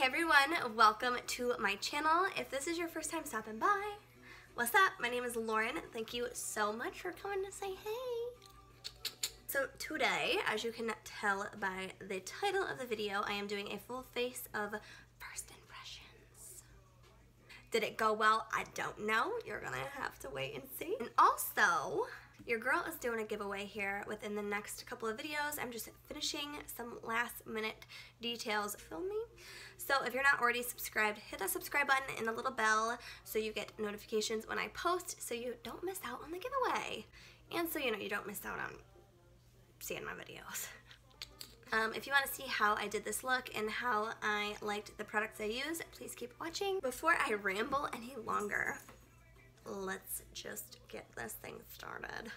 Hey everyone, welcome to my channel. If this is your first time stopping by, what's up? My name is Lauren. Thank you so much for coming to say hey. So today, as you can tell by the title of the video, I am doing a full face of first impressions. Did it go well? I don't know. You're gonna have to wait and see. And also, your girl is doing a giveaway here within the next couple of videos. I'm just finishing some last minute details. Film me. So if you're not already subscribed, hit that subscribe button and the little bell so you get notifications when I post so you don't miss out on the giveaway. And so you don't miss out on seeing my videos. If you want to see how I did this look and how I liked the products I used, please keep watching. Before I ramble any longer, let's just get this thing started.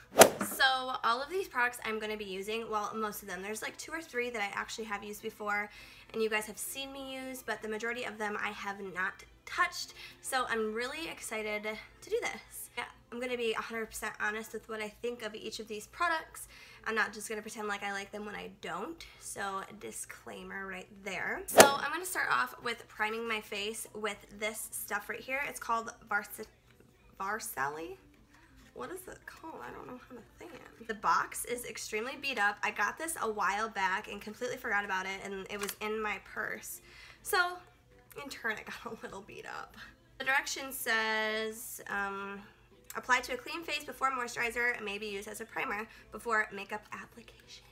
So all of these products I'm going to be using, well, most of them, there's like 2 or 3 that I actually have used before and you guys have seen me use, but the majority of them I have not touched, so I'm really excited to do this. Yeah, I'm going to be 100% honest with what I think of each of these products. I'm not just going to pretend like I like them when I don't, so a disclaimer right there. So I'm going to start off with priming my face with this stuff right here. It's called Farsali? What is it called? I don't know how to say it. The box is extremely beat up. I got this a while back and completely forgot about it, and it was in my purse. So, in turn, it got a little beat up. The direction says, apply to a clean face before moisturizer and may be used as a primer before makeup application.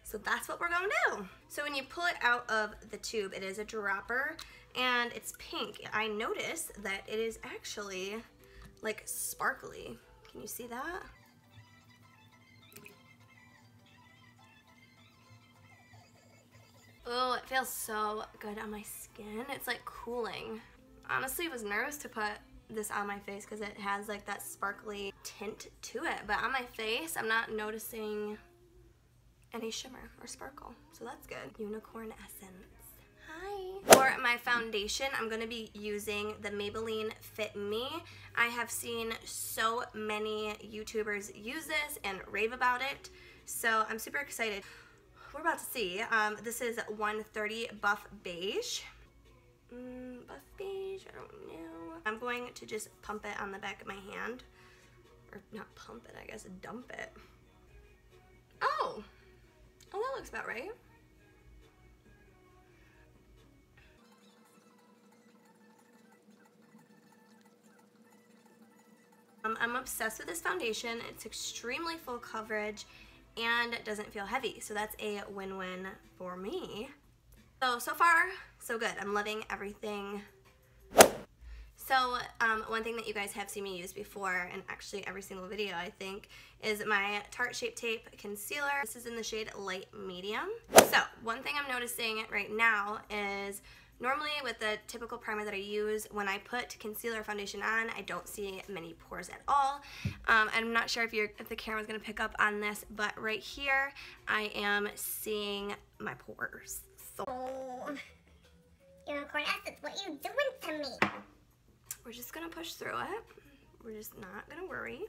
So that's what we're going to do. So when you pull it out of the tube, it is a dropper and it's pink. I noticed that it is actually like sparkly. Can you see that? Oh, it feels so good on my skin. It's like cooling. Honestly, I was nervous to put this on my face because it has like that sparkly tint to it. But on my face, I'm not noticing any shimmer or sparkle. So that's good. Unicorn Essence. Hi. For my foundation, I'm going to be using the Maybelline Fit Me. I have seen so many YouTubers use this and rave about it, so I'm super excited. We're about to see. This is 130 Buff Beige. Buff Beige, I don't know. I'm going to just pump it on the back of my hand. Or not pump it, I guess dump it. Oh, that looks about right. I'm obsessed with this foundation. It's extremely full coverage and it doesn't feel heavy, so that's a win-win for me. So far, so good. I'm loving everything. So one thing that you guys have seen me use before, and actually every single video I think, is my Tarte Shape Tape Concealer. This is in the shade Light Medium. So one thing I'm noticing right now is normally with the typical primer that I use, when I put concealer foundation on, I don't see many pores at all. I'm not sure if the camera's gonna pick up on this, but right here, I am seeing my pores. So Unicorn Essence, what are you doing to me? We're just gonna push through it. We're just not gonna worry.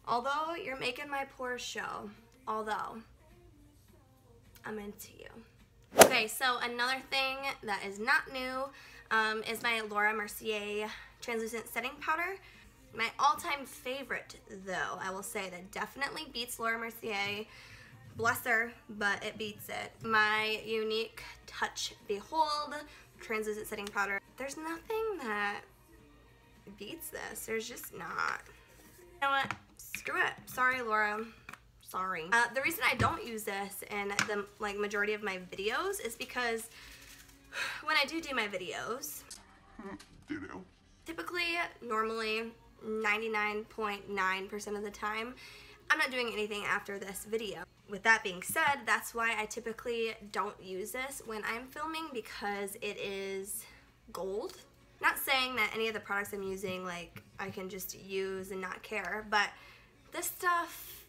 Although you're making my pores show, although I'm into you. Okay, so another thing that is not new is my Mercier translucent setting powder. My all-time favorite, though, I will say that definitely beats Mercier. Bless her, but it beats it. My Unique Touch Behold translucent setting powder. There's nothing that beats this. There's just not. You know what? Screw it. Sorry, Laura. Sorry. The reason I don't use this in the majority of my videos is because when I do my videos, typically, normally, 99.9% of the time, I'm not doing anything after this video. With that being said, that's why I typically don't use this when I'm filming, because it is gold. Not saying that any of the products I'm using, I can just use and not care, but this stuff,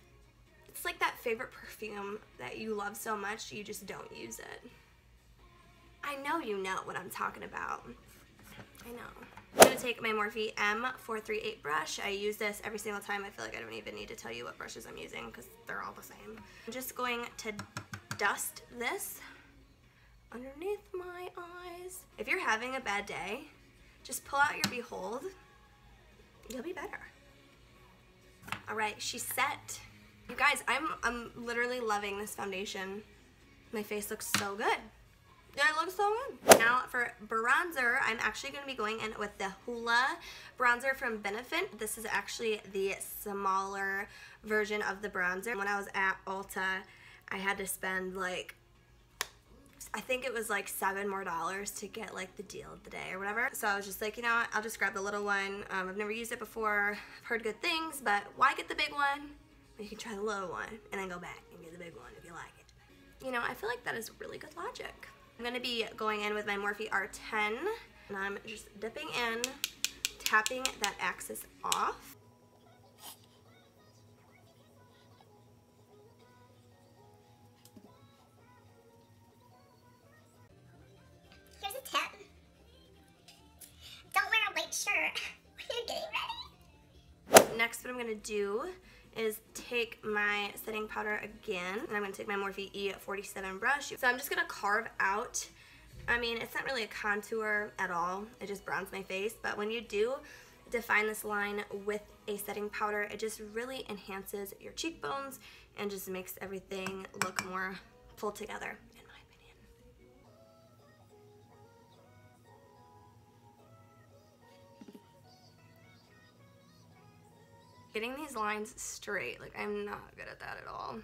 it's like that favorite perfume that you love so much, you just don't use it. I know you know what I'm talking about. I know. I'm going to take my Morphe M438 brush. I use this every single time. I feel like I don't even need to tell you what brushes I'm using because they're all the same. I'm just going to dust this underneath my eyes. If you're having a bad day, just pull out your Behold. You'll be better. All right, she's set. You guys, I'm literally loving this foundation. My face looks so good. Yeah, it looks so good. Now for bronzer, I'm actually going to be going in with the Hoola Bronzer from Benefit. This is actually the smaller version of the bronzer. When I was at Ulta, I had to spend like, I think it was like $7 more to get like the deal of the day or whatever. So I was just like, you know what, I'll just grab the little one. I've never used it before. I've heard good things, but why get the big one? You can try the little one and then go back and get the big one if you like it. You know, I feel like that is really good logic. I'm going to be going in with my Morphe R10, and I'm just dipping in, tapping that axis off. Here's a tip. Don't wear a white shirt when you're getting ready. Next, what I'm going to do is take my setting powder again, and I'm going to take my Morphe E47 brush. So I'm just going to carve out, I mean, it's not really a contour at all, it just browns my face, but when you do define this line with a setting powder, it just really enhances your cheekbones and just makes everything look more pull together, in my opinion. Getting these lines straight, like I'm not good at that at all.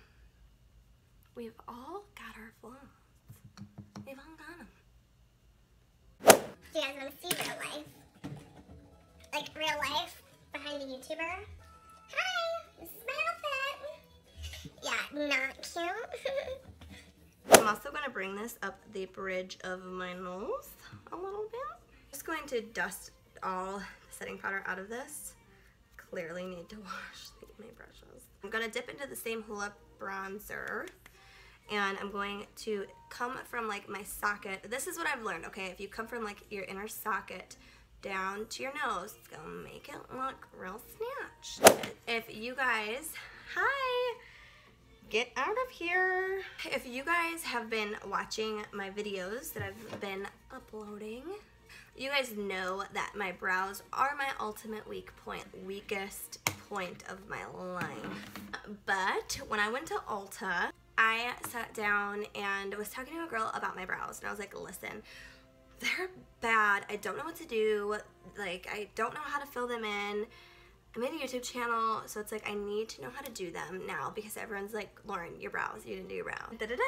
We've all got our flaws. We've all got them. Do you guys want to see real life? Like real life behind a YouTuber? Hi, this is my outfit. Yeah, not cute. I'm also going to bring this up the bridge of my nose a little bit. I'm just going to dust all the setting powder out of this. Clearly need to wash my brushes. I'm going to dip into the same Hoola Bronzer, and I'm going to come from like my socket. This is what I've learned, okay? If you come from like your inner socket down to your nose, it's going to make it look real snatched. If you guys, hi! Get out of here. If you guys have been watching my videos that I've been uploading, you guys know that my brows are my ultimate weakest point of my life. But when I went to Ulta, I sat down and was talking to a girl about my brows, and I was like, listen, they're bad. I don't know what to do. Like, I don't know how to fill them in. I made a YouTube channel, so it's like I need to know how to do them now because everyone's like, Lauren, your brows, you didn't do your brows. Da-da-da.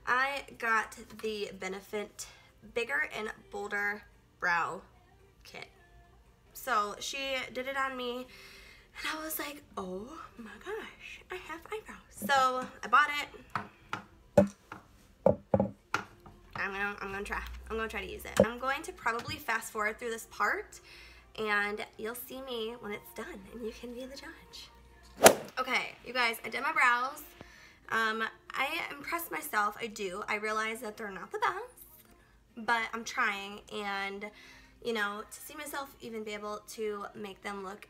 I got the Benefit Bigger and Bolder Brow Kit. So she did it on me, and I was like, oh my gosh, I have eyebrows. So I bought it. I'm gonna try to use it. I'm going to probably fast forward through this part, and you'll see me when it's done, and you can be the judge. Okay, you guys, I did my brows. I impressed myself, I do. I realize that they're not the best, but I'm trying, and you know, to see myself even be able to make them look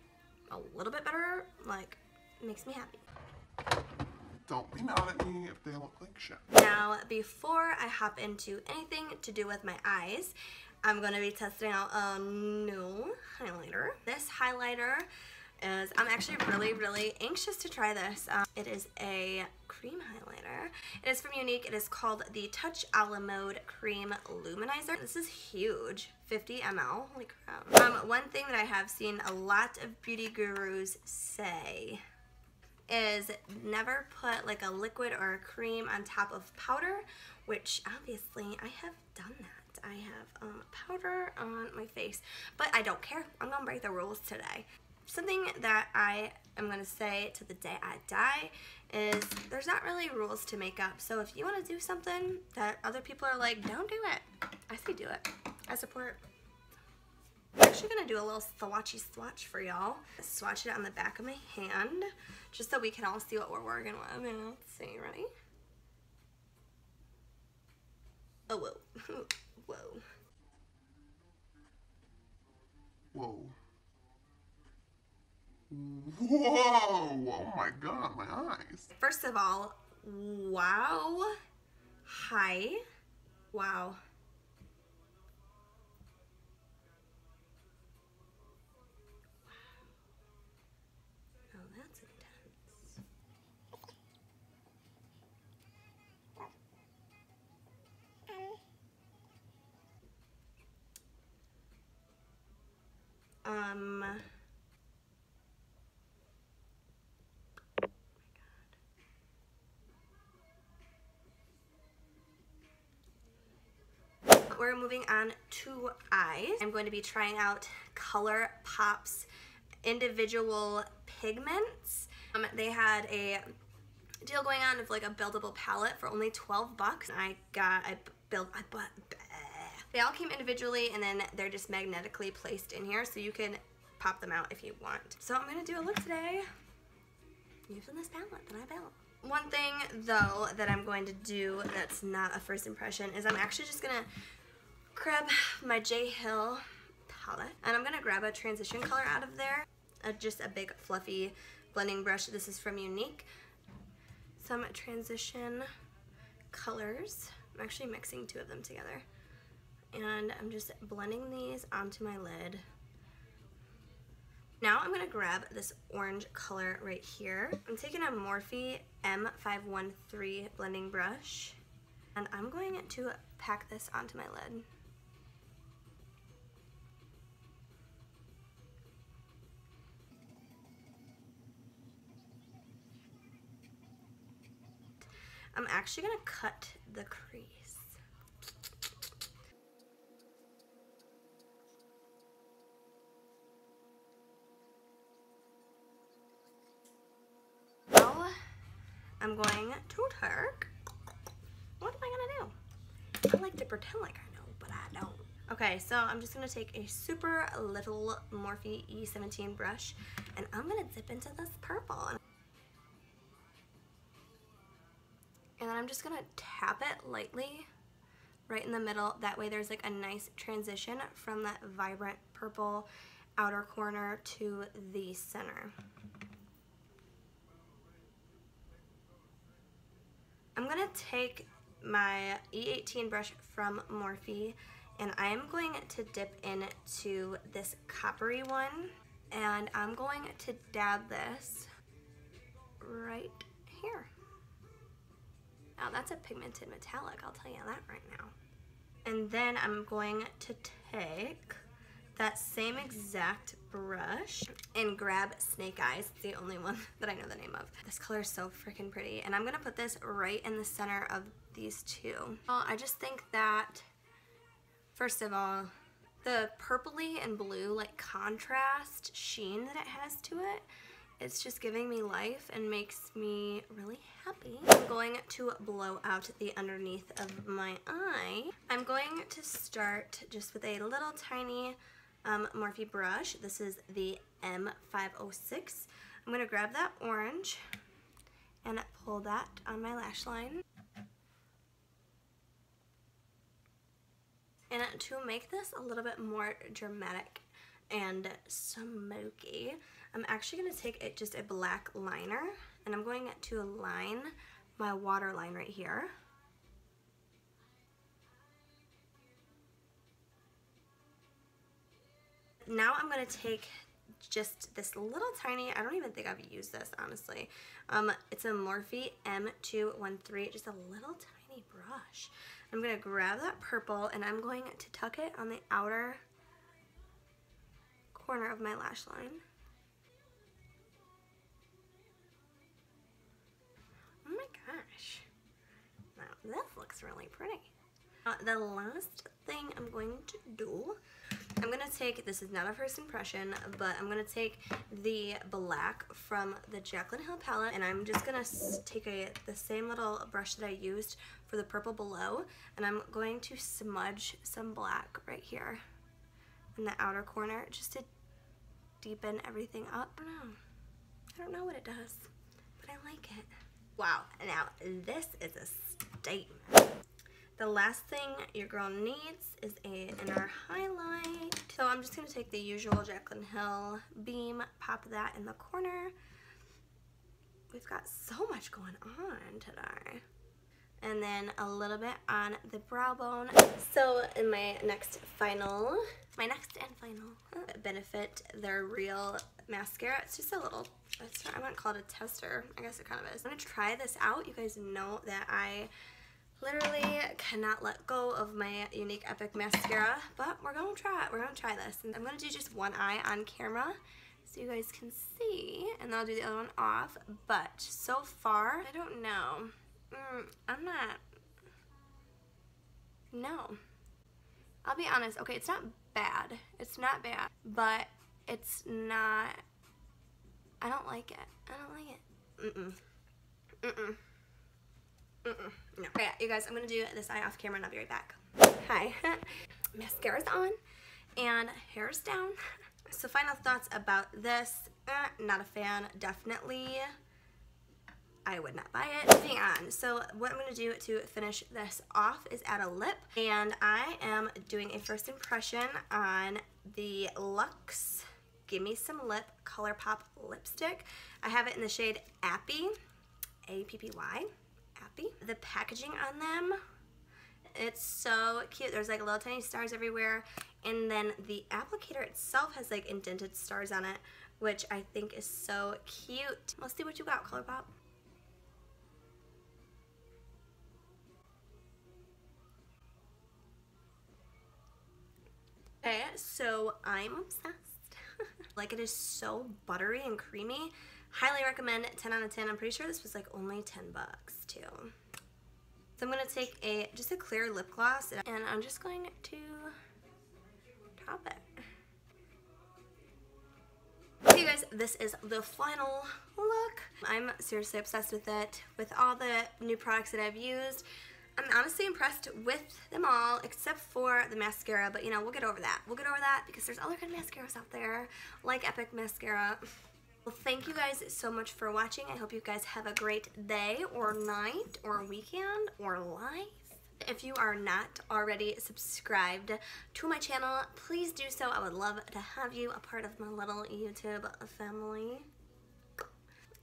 a little bit better, like, makes me happy. Don't be mad at me if they look like shit. Now, before I hop into anything to do with my eyes, I'm going to be testing out a new highlighter. This highlighter is, I'm actually really anxious to try this. It is a cream highlighter. It is from Unique. It is called the Touch a la Mode Cream Luminizer. This is huge, 50 ml, holy crap. One thing that I have seen a lot of beauty gurus say is never put like a liquid or a cream on top of powder, which obviously I have done that. I have powder on my face, but I don't care. I'm gonna break the rules today. Something that I am gonna say to the day I die is there's not really rules to makeup. So if you wanna do something that other people are like, don't do it, I say do it. I support. I'm actually gonna do a little swatchy swatch for y'all. Swatch it on the back of my hand, just so we can all see what we're working with. Yeah, let's see, ready? Oh, whoa, whoa. Whoa. Whoa! Oh my god, my eyes. First of all, wow. Hi. Wow. Oh, that's intense. We're moving on to eyes. I'm going to be trying out ColourPop's individual pigments. They had a deal going on of like a buildable palette for only 12 bucks. They all came individually and then they're just magnetically placed in here so you can pop them out if you want. So I'm gonna do a look today using this palette that I built. One thing though that I'm going to do that's not a first impression is I'm actually just gonna grab my J Hill palette and I'm gonna grab a transition color out of there. Just a big fluffy blending brush. This is from Unique. Some transition colors. I'm actually mixing two of them together. And I'm just blending these onto my lid. Now I'm gonna grab this orange color right here. I'm taking a Morphe M513 blending brush and I'm going to pack this onto my lid. I'm actually gonna cut the crease. Now I'm going to Turk. What am I gonna do? I like to pretend like I know, but I don't. Okay, so I'm just gonna take a super little Morphe E17 brush and I'm gonna dip into this purple. And then I'm just gonna tap it lightly right in the middle. That way there's like a nice transition from that vibrant purple outer corner to the center. I'm gonna take my E18 brush from Morphe and I am going to dip into this coppery one and I'm going to dab this right here. Now that's a pigmented metallic, I'll tell you that right now. And then I'm going to take that same exact brush and grab Snake Eyes. It's the only one that I know the name of. This color is so freaking pretty. And I'm gonna put this right in the center of these two. Well, I just think that, first of all, the purpley and blue like contrast sheen that it has to it, it's just giving me life and makes me really happy. I'm going to blow out the underneath of my eye. I'm going to start just with a little tiny Morphe brush. This is the M506. I'm going to grab that orange and pull that on my lash line. And to make this a little bit more dramatic and smoky, I'm actually going to take just a black liner and I'm going to line my waterline right here. Now I'm going to take just this little tiny, I don't even think I've used this honestly, it's a Morphe M213, just a little tiny brush. I'm going to grab that purple and I'm going to tuck it on the outer corner of my lash line. Oh my gosh, now this looks really pretty. The last thing I'm going to do, I'm going to take, this is not a first impression, but I'm going to take the black from the Jaclyn Hill palette and I'm just going to take the same little brush that I used for the purple below and I'm going to smudge some black right here in the outer corner just to deepen everything up. I don't know what it does, but I like it. Wow, now this is a statement. The last thing your girl needs is an inner highlight. So I'm just going to take the usual Jaclyn Hill beam, pop that in the corner. We've got so much going on today. And then a little bit on the brow bone. So in my next and final Benefit Their Real mascara. It's just a little, I wouldn't call it a tester. I guess it kind of is. I'm gonna try this out. You guys know that I literally cannot let go of my Unique Epic mascara, but we're gonna try it. We're gonna try this. And I'm gonna do just one eye on camera so you guys can see, and then I'll do the other one off. But so far, I don't know. I'm not, no. I'll be honest, okay, it's not bad. It's not bad, but it's not, I don't like it. I don't like it. No. Okay, you guys, I'm gonna do this eye off camera and I'll be right back. Hi. Mascara's on and hair's down. So final thoughts about this. Not a fan, definitely. I would not buy it. Moving on. So what I'm going to do to finish this off is add a lip. And I am doing a first impression on the Lux Gimme Some Lip ColourPop lipstick. I have it in the shade Appy, A-P-P-Y, Appy. The packaging on them, it's so cute. There's like little tiny stars everywhere. And then the applicator itself has like indented stars on it, which I think is so cute. Let's see what you got, ColourPop. Okay, so I'm obsessed. Like, it is so buttery and creamy. Highly recommend, 10 out of 10. I'm pretty sure this was like only 10 bucks too. So I'm gonna take just a clear lip gloss and I'm just going to top it. Okay guys, this is the final look. I'm seriously obsessed with it. With all the new products that I've used, I'm honestly impressed with them all except for the mascara, but you know, we'll get over that. We'll get over that because there's other good mascaras out there, like Epic Mascara. Well, thank you guys so much for watching. I hope you guys have a great day or night or weekend or life. If you are not already subscribed to my channel, please do so. I would love to have you a part of my little YouTube family.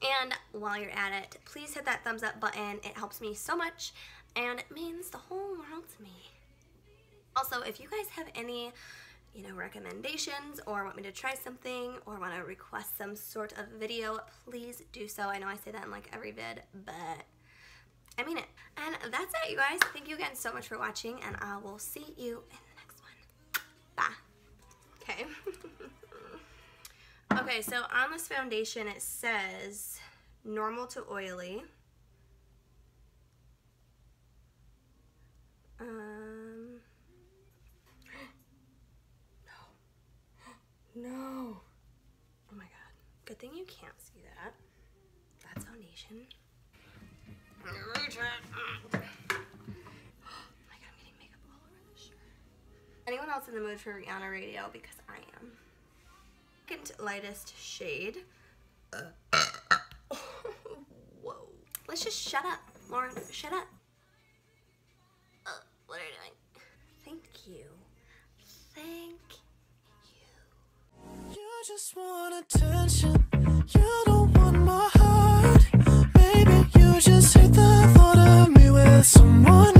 And while you're at it, please hit that thumbs up button. It helps me so much and it means the whole world to me. Also, if you guys have any, you know, recommendations or want me to try something or want to request some sort of video, please do so. I know I say that in like every vid, but I mean it. And that's it, you guys. Thank you again so much for watching, and I will see you in the next one. Bye. Okay. Okay, so on this foundation it says normal to oily. No. Oh my god. Good thing you can't see that. That's foundation. Oh my god, I'm getting makeup all over this shirt. Anyone else in the mood for Rihanna Radio? Because I am. Second lightest shade. Whoa. Let's just shut up, Lauren. Shut up. What are you doing? Thank you. Thank you. You just want attention. You don't want my heart. Maybe you just hate the thought of me with someone